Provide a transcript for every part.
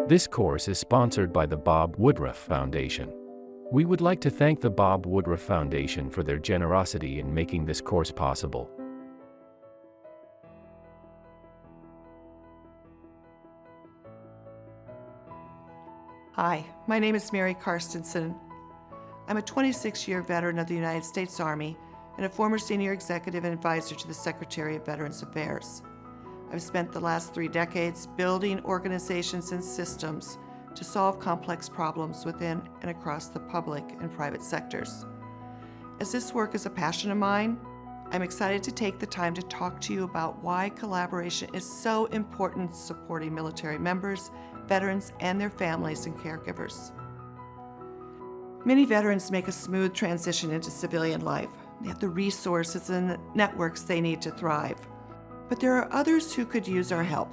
This course is sponsored by the Bob Woodruff Foundation. We would like to thank the Bob Woodruff Foundation for their generosity in making this course possible. Hi, my name is Mary Karstensen. I'm a 26-year veteran of the United States Army and a former senior executive and advisor to the Secretary of Veterans Affairs. I've spent the last 3 decades building organizations and systems to solve complex problems within and across the public and private sectors. As this work is a passion of mine, I'm excited to take the time to talk to you about why collaboration is so important in supporting military members, veterans, and their families and caregivers. Many veterans make a smooth transition into civilian life. They have the resources and networks they need to thrive. But there are others who could use our help,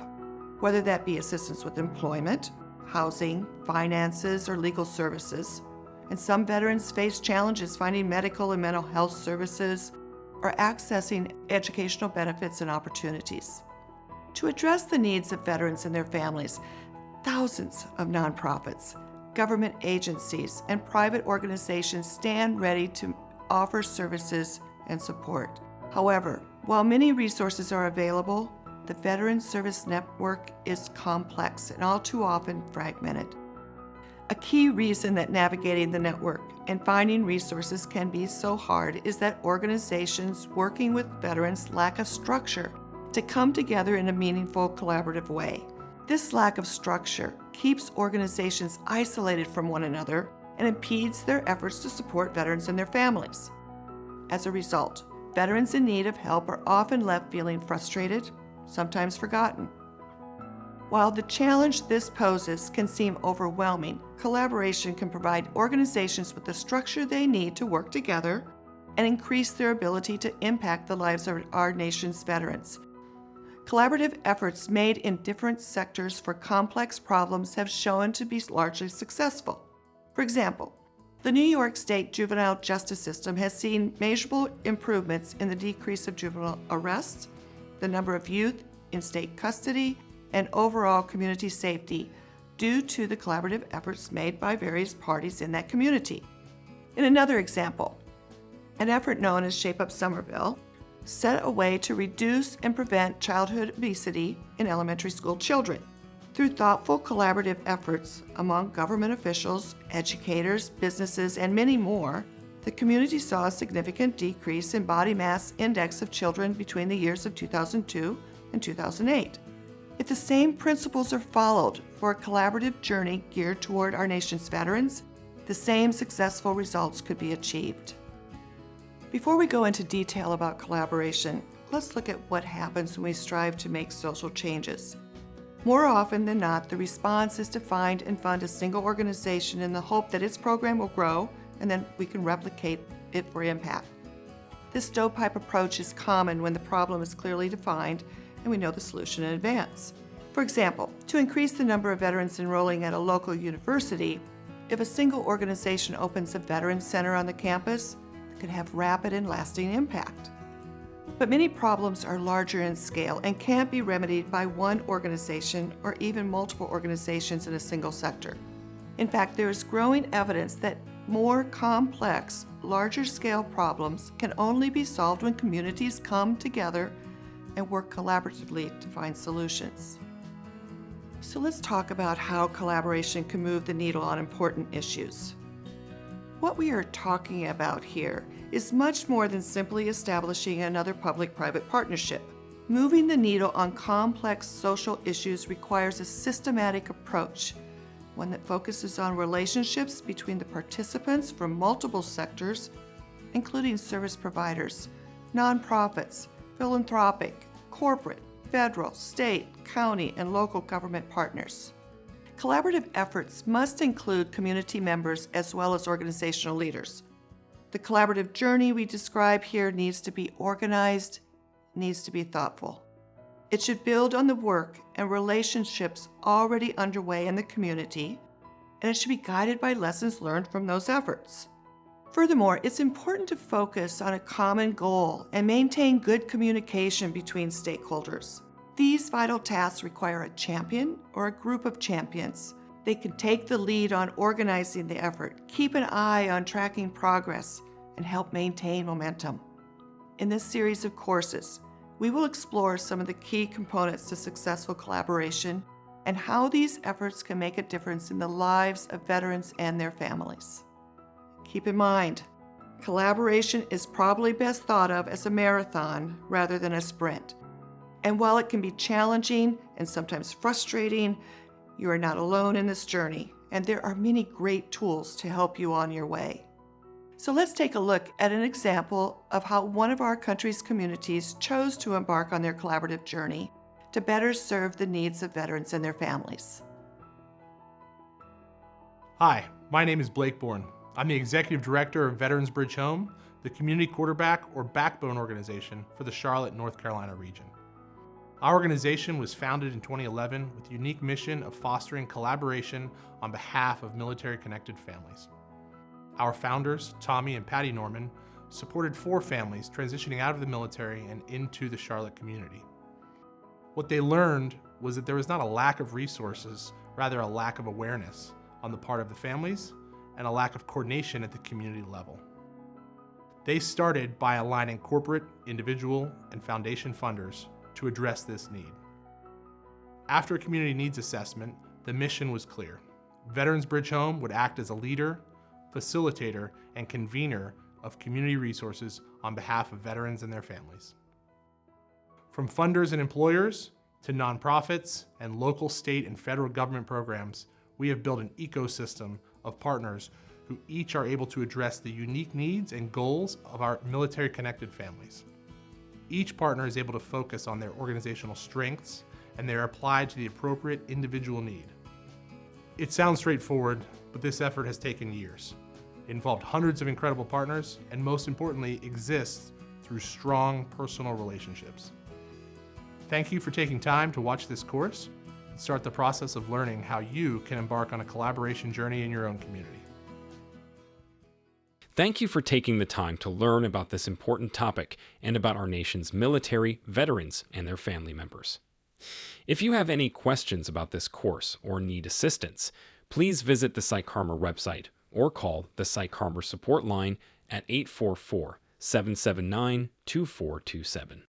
whether that be assistance with employment, housing, finances, or legal services. And some veterans face challenges finding medical and mental health services or accessing educational benefits and opportunities. To address the needs of veterans and their families, thousands of nonprofits, government agencies, and private organizations stand ready to offer services and support. However, while many resources are available, the Veteran Service Network is complex and all too often fragmented. A key reason that navigating the network and finding resources can be so hard is that organizations working with veterans lack a structure to come together in a meaningful, collaborative way. This lack of structure keeps organizations isolated from one another and impedes their efforts to support veterans and their families. As a result, veterans in need of help are often left feeling frustrated, sometimes forgotten. While the challenge this poses can seem overwhelming, collaboration can provide organizations with the structure they need to work together and increase their ability to impact the lives of our nation's veterans. Collaborative efforts made in different sectors for complex problems have shown to be largely successful. For example, the New York State juvenile justice system has seen measurable improvements in the decrease of juvenile arrests, the number of youth in state custody, and overall community safety due to the collaborative efforts made by various parties in that community. In another example, an effort known as Shape Up Somerville set a way to reduce and prevent childhood obesity in elementary school children. Through thoughtful collaborative efforts among government officials, educators, businesses, and many more, the community saw a significant decrease in body mass index of children between the years of 2002 and 2008. If the same principles are followed for a collaborative journey geared toward our nation's veterans, the same successful results could be achieved. Before we go into detail about collaboration, let's look at what happens when we strive to make social changes. More often than not, the response is to find and fund a single organization in the hope that its program will grow and then we can replicate it for impact. This stovepipe approach is common when the problem is clearly defined and we know the solution in advance. For example, to increase the number of veterans enrolling at a local university, if a single organization opens a veterans center on the campus, it could have rapid and lasting impact. But many problems are larger in scale and can't be remedied by one organization or even multiple organizations in a single sector. In fact, there is growing evidence that more complex, larger scale problems can only be solved when communities come together and work collaboratively to find solutions. So let's talk about how collaboration can move the needle on important issues. What we are talking about here is much more than simply establishing another public-private partnership. Moving the needle on complex social issues requires a systematic approach, one that focuses on relationships between the participants from multiple sectors, including service providers, nonprofits, philanthropic, corporate, federal, state, county, and local government partners. Collaborative efforts must include community members as well as organizational leaders. The collaborative journey we describe here needs to be organized, needs to be thoughtful. It should build on the work and relationships already underway in the community, and it should be guided by lessons learned from those efforts. Furthermore, it's important to focus on a common goal and maintain good communication between stakeholders. These vital tasks require a champion or a group of champions They can take the lead on organizing the effort, keep an eye on tracking progress, and help maintain momentum. In this series of courses, we will explore some of the key components to successful collaboration and how these efforts can make a difference in the lives of veterans and their families. Keep in mind, collaboration is probably best thought of as a marathon rather than a sprint. And while it can be challenging and sometimes frustrating, you are not alone in this journey, and there are many great tools to help you on your way. So let's take a look at an example of how one of our country's communities chose to embark on their collaborative journey to better serve the needs of veterans and their families. Hi, my name is Blake Bourne. I'm the Executive Director of Veterans Bridge Home, the community quarterback or backbone organization for the Charlotte, North Carolina region. Our organization was founded in 2011 with the unique mission of fostering collaboration on behalf of military-connected families. Our founders, Tommy and Patty Norman, supported 4 families transitioning out of the military and into the Charlotte community. What they learned was that there was not a lack of resources, rather a lack of awareness on the part of the families and a lack of coordination at the community level. They started by aligning corporate, individual, and foundation funders to address this need. After a community needs assessment, the mission was clear. Veterans Bridge Home would act as a leader, facilitator, and convener of community resources on behalf of veterans and their families. From funders and employers to nonprofits and local, state, and federal government programs, we have built an ecosystem of partners who each are able to address the unique needs and goals of our military-connected families. Each partner is able to focus on their organizational strengths, and they are applied to the appropriate individual need. It sounds straightforward, but this effort has taken years. It involved hundreds of incredible partners, and most importantly, exists through strong personal relationships. Thank you for taking time to watch this course and start the process of learning how you can embark on a collaboration journey in your own community. Thank you for taking the time to learn about this important topic and about our nation's military, veterans, and their family members. If you have any questions about this course or need assistance, please visit the PsycArmor website or call the PsycArmor support line at 844-779-2427.